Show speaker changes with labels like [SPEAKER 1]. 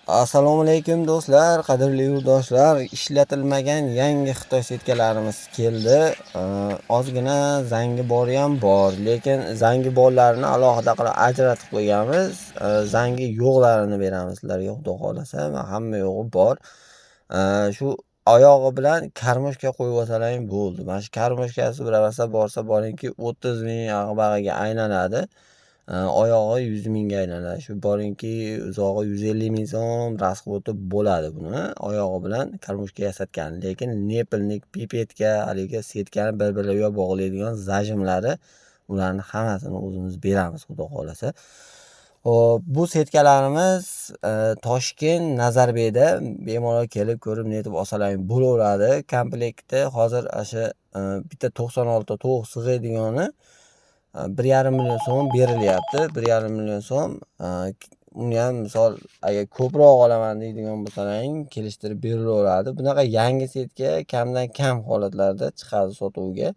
[SPEAKER 1] Assalomu alaykum do'stlar, qadrli yurtdoshlar. Ishlatilmagan yangi Xitoy setkalarimiz keldi. Ozgina zangi bori ham bor, lekin zangi borlarini alohida qilib ajratib qo'yganmiz. Zangi yo'qlarini beramiz sizlarga, xudo xolasa. Hamma yo'g'i bor. Shu oyog'i bilan karmoshka qo'yib olsalaring bo'ldi. Mana shu karmoshkasi bilan borsa boringki 30 ming bag'iga aylanadi. Oyog'i 100 mingga aylanadi. Shu boringki uzog'i 150 ming so'm rasxoti bo'ladi buni. Oyog'i bilan karmoshka yasatgan. Lekin nepilnik, pipetka, haligi setkani bir-biriga bog'laydigan zajimlari, ularni hammasini o'zimiz beramiz, xudo xolasa. Hop, bu setkalarimiz Toshkent Nazarbekda bemalol kelib ko'rib netib olsalaring bo'laveradi. Komplektda hozir o'sha bitta 96 ta tovuq sig'aydigani 1,5 million so'm berilyapti. 1,5 million so'm. Uni ham misol agar ko'proq olaman deydigan bo'lsalaring kelishtirib berilaveradi. Bunaqa yangi setka kamdan kam holatlarda chiqadi sotuvga.